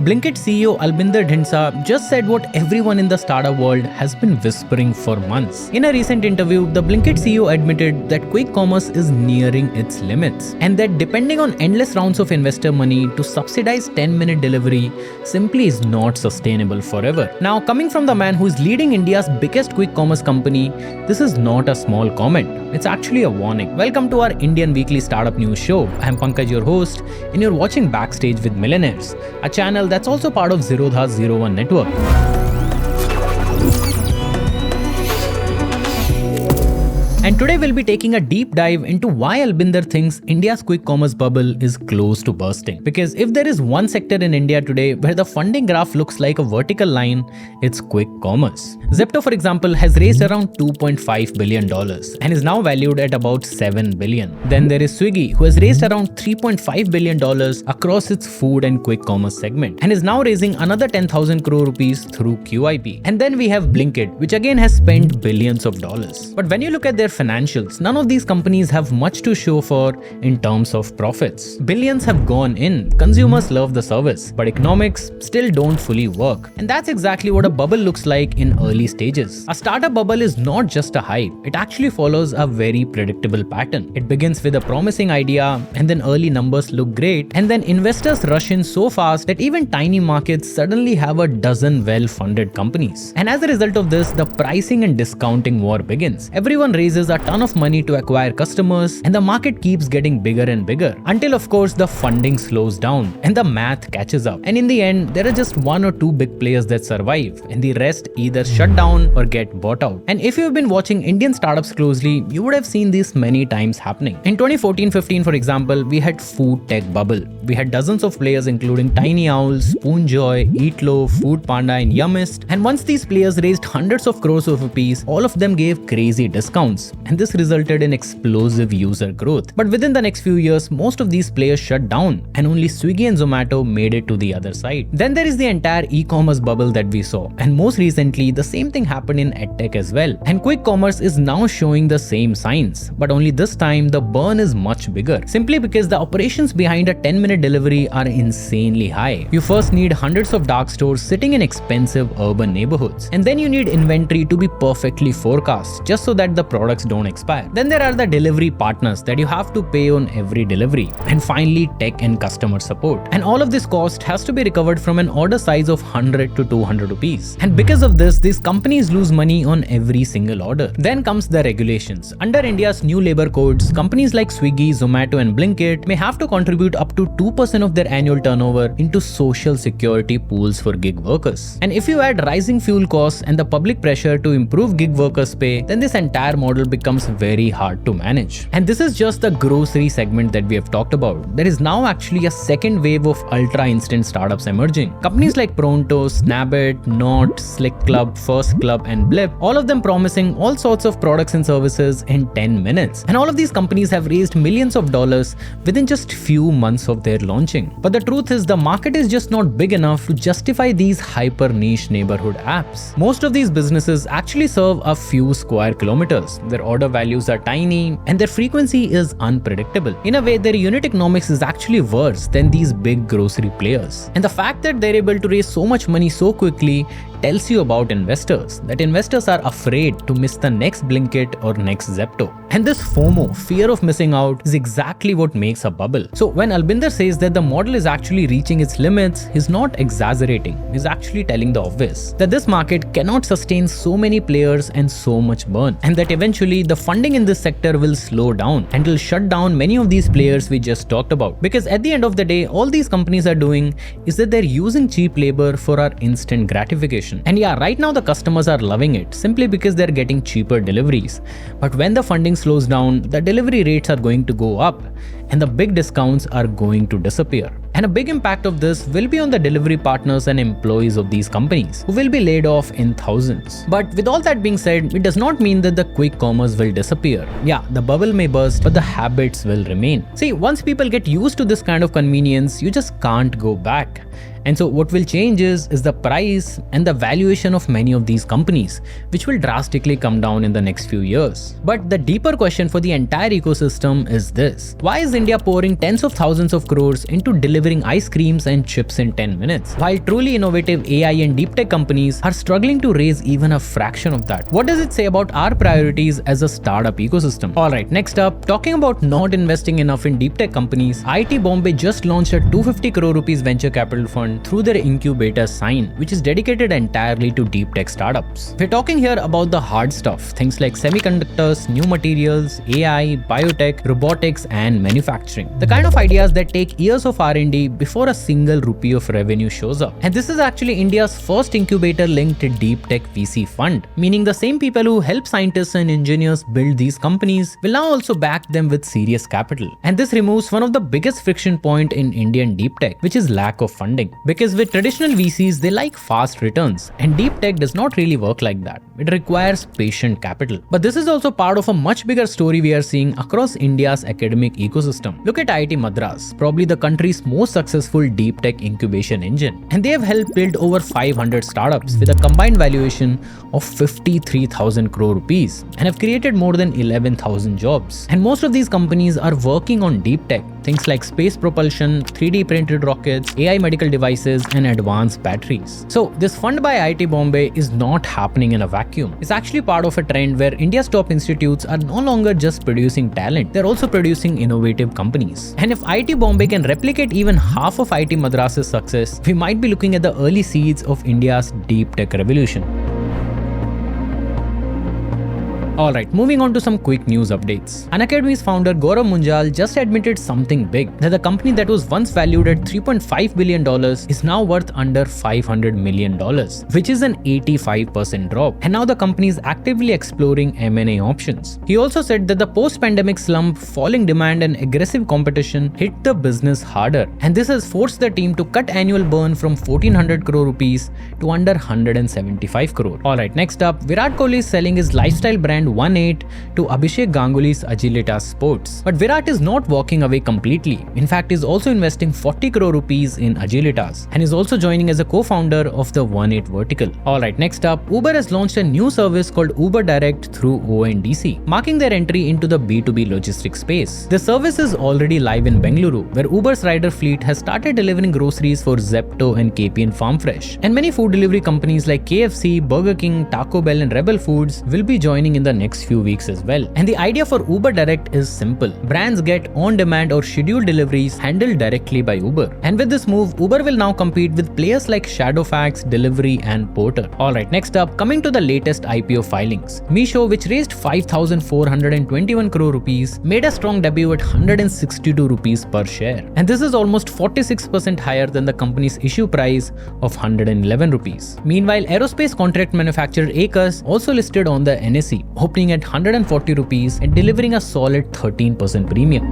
Blinkit CEO Albinder Dhindsa just said what everyone in the startup world has been whispering for months. In a recent interview, the Blinkit CEO admitted that quick commerce is nearing its limits and that depending on endless rounds of investor money to subsidize 10-minute delivery simply is not sustainable forever. Now, coming from the man who is leading India's biggest quick commerce company, this is not a small comment. It's actually a warning. Welcome to our Indian Weekly Startup News Show. I am Pankaj, your host, and you're watching Backstage with Millionaires, a channel that's also part of Zerodha's 01 network. And today we'll be taking a deep dive into why Albinder thinks India's quick commerce bubble is close to bursting. Because if there is one sector in India today where the funding graph looks like a vertical line, it's quick commerce. Zepto, for example, has raised around $2.5 billion and is now valued at about $7 billion. Then there is Swiggy, who has raised around $3.5 billion across its food and quick commerce segment and is now raising another 10,000 crore rupees through QIP. And then we have Blinkit, which again has spent billions of dollars. But when you look at their financials, none of these companies have much to show for in terms of profits. Billions have gone in, consumers love the service, but economics still don't fully work. And that's exactly what a bubble looks like in early stages. A startup bubble is not just a hype, it actually follows a very predictable pattern. It begins with a promising idea, and then early numbers look great, and then investors rush in so fast that even tiny markets suddenly have a dozen well-funded companies. And as a result of this, the pricing and discounting war begins. Everyone raises a ton of money to acquire customers, and the market keeps getting bigger and bigger until, of course, the funding slows down and the math catches up. And in the end, there are just one or two big players that survive, and the rest either shut down or get bought out. And if you've been watching Indian startups closely, you would have seen this many times happening. In 2014-15, for example, we had food tech bubble. We had dozens of players including Tiny Owl, Spoonjoy, Eatlo, Food Panda, and Yummist. And once these players raised hundreds of crores of rupees, all of them gave crazy discounts. And this resulted in explosive user growth. But within the next few years, most of these players shut down and only Swiggy and Zomato made it to the other side. Then there is the entire e-commerce bubble that we saw. And most recently, the same thing happened in edtech as well. And quick commerce is now showing the same signs. But only this time, the burn is much bigger. Simply because the operations behind a 10-minute delivery are insanely high. You first need hundreds of dark stores sitting in expensive urban neighborhoods. And then you need inventory to be perfectly forecast, just so that the products don't expire. Then there are the delivery partners that you have to pay on every delivery. And finally, tech and customer support. And all of this cost has to be recovered from an order size of 100 to 200 rupees. And because of this, these companies lose money on every single order. Then comes the regulations. Under India's new labor codes, companies like Swiggy, Zomato, and Blinkit may have to contribute up to 2% of their annual turnover into social security pools for gig workers. And if you add rising fuel costs and the public pressure to improve gig workers' pay, then this entire model becomes very hard to manage. And this is just the grocery segment that we have talked about. There is now actually a second wave of ultra instant startups emerging. Companies like Pronto, Snapit, Knot, Slick Club, First Club, and Blip, all of them promising all sorts of products and services in 10 minutes. And all of these companies have raised millions of dollars within just few months of their launching. But the truth is, the market is just not big enough to justify these hyper niche neighborhood apps. Most of these businesses actually serve a few square kilometers. Their order values are tiny and their frequency is unpredictable. In a way, their unit economics is actually worse than these big grocery players. And the fact that they're able to raise so much money so quickly tells you about investors, that investors are afraid to miss the next Blinkit or next Zepto. And this FOMO, fear of missing out, is exactly what makes a bubble. So when Albinder says that the model is actually reaching its limits, he's not exaggerating. He's actually telling the obvious, that this market cannot sustain so many players and so much burn, and that eventually the funding in this sector will slow down and will shut down many of these players we just talked about. Because at the end of the day, all these companies are doing is that they're using cheap labor for our instant gratification. And yeah, right now the customers are loving it simply because they're getting cheaper deliveries. But when the funding slows down, the delivery rates are going to go up and the big discounts are going to disappear. And a big impact of this will be on the delivery partners and employees of these companies, who will be laid off in thousands. But with all that being said, it does not mean that the quick commerce will disappear. Yeah, the bubble may burst, but the habits will remain. See, once people get used to this kind of convenience, you just can't go back. And so what will change is the price and the valuation of many of these companies, which will drastically come down in the next few years. But the deeper question for the entire ecosystem is this: why is India pouring tens of thousands of crores into delivering ice creams and chips in 10 minutes, while truly innovative AI and deep tech companies are struggling to raise even a fraction of that? What does it say about our priorities as a startup ecosystem? Alright, next up, talking about not investing enough in deep tech companies, IIT Bombay just launched a 250 crore rupees venture capital fund through their incubator Sign, which is dedicated entirely to deep tech startups. We're talking here about the hard stuff, things like semiconductors, new materials, AI, biotech, robotics, and manufacturing. The kind of ideas that take years of R&D before a single rupee of revenue shows up. And this is actually India's first incubator linked deep tech VC fund, meaning the same people who help scientists and engineers build these companies will now also back them with serious capital. And this removes one of the biggest friction point in Indian deep tech, which is lack of funding. Because with traditional VCs, they like fast returns, and deep tech does not really work like that. It requires patient capital. But this is also part of a much bigger story we are seeing across India's academic ecosystem. Look at IIT Madras, probably the country's most successful deep tech incubation engine. And they have helped build over 500 startups with a combined valuation of 53,000 crore rupees and have created more than 11,000 jobs. And most of these companies are working on deep tech, things like space propulsion, 3D printed rockets, AI medical devices, and advanced batteries. So this fund by IIT Bombay is not happening in a vacuum. It's actually part of a trend where India's top institutes are no longer just producing talent, they're also producing innovative companies. And if IIT Bombay can replicate even half of IIT Madras's success, we might be looking at the early seeds of India's deep tech revolution. Alright, moving on to some quick news updates. Unacademy's founder Gaurav Munjal just admitted something big, that the company that was once valued at $3.5 billion is now worth under $500 million, which is an 85% drop. And now the company is actively exploring M&A options. He also said that the post-pandemic slump, falling demand, and aggressive competition hit the business harder. And this has forced the team to cut annual burn from 1400 crore rupees to under 175 crore. Alright, next up, Virat Kohli is selling his lifestyle brand 18 to Abhishek Ganguly's Agilitas Sports. But Virat is not walking away completely. In fact, he's also investing 40 crore rupees in Agilitas and is also joining as a co-founder of the 18 vertical. Alright, next up, Uber has launched a new service called Uber Direct through ONDC, marking their entry into the B2B logistics space. The service is already live in Bengaluru, where Uber's rider fleet has started delivering groceries for Zepto and KPN Farm Fresh. And many food delivery companies like KFC, Burger King, Taco Bell, and Rebel Foods will be joining in the next few weeks as well. And the idea for Uber Direct is simple. Brands get on-demand or scheduled deliveries handled directly by Uber. And with this move, Uber will now compete with players like Shadowfax, Delivery, and Porter. Alright, next up, coming to the latest IPO filings. Meesho, which raised 5,421 crore rupees, made a strong debut at 162 rupees per share. And this is almost 46% higher than the company's issue price of 111 rupees. Meanwhile, aerospace contract manufacturer Aecus also listed on the NSE, opening at 140 rupees and delivering a solid 13% premium.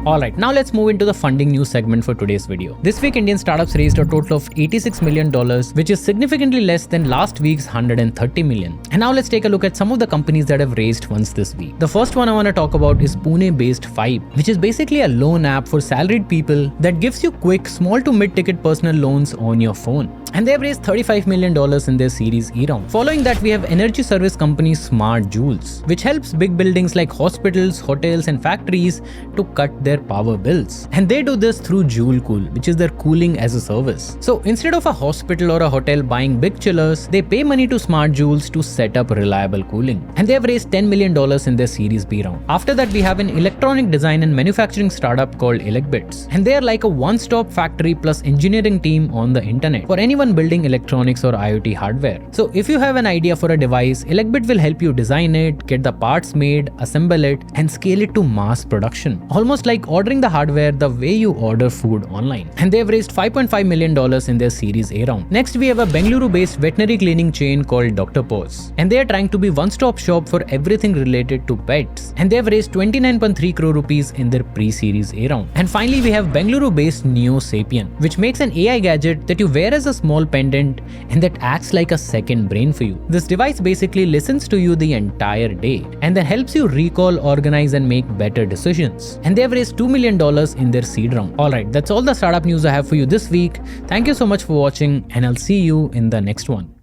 Alright, now let's move into the funding news segment for today's video. This week, Indian startups raised a total of $86 million, which is significantly less than last week's $130 million. And now let's take a look at some of the companies that have raised funds this week. The first one I want to talk about is Pune-based Five, which is basically a loan app for salaried people that gives you quick, small to mid-ticket personal loans on your phone. And they have raised $35 million in their Series E round. Following that, we have energy service company Smart Joules, which helps big buildings like hospitals, hotels, and factories to cut their power bills. And they do this through JouleCool, which is their cooling as a service. So instead of a hospital or a hotel buying big chillers, they pay money to Smart Joules to set up reliable cooling. And they have raised $10 million in their Series B round. After that, we have an electronic design and manufacturing startup called Elecbits. And they are like a one-stop factory plus engineering team on the internet for anyone building electronics or IoT hardware. So if you have an idea for a device, Elecbit will help you design it, get the parts made, assemble it, and scale it to mass production. Almost like ordering the hardware the way you order food online. And they have raised $5.5 million in their Series A round. Next, we have a Bengaluru-based veterinary cleaning chain called Dr. Paws. And they are trying to be one-stop shop for everything related to pets. And they have raised 29.3 crore rupees in their pre-Series A round. And finally, we have Bengaluru-based Neo Sapien, which makes an AI gadget that you wear as a small small pendant and that acts like a second brain for you. This device basically listens to you the entire day and then helps you recall, organize and make better decisions. And they have raised $2 million in their seed round. Alright, that's all the startup news I have for you this week. Thank you so much for watching and I'll see you in the next one.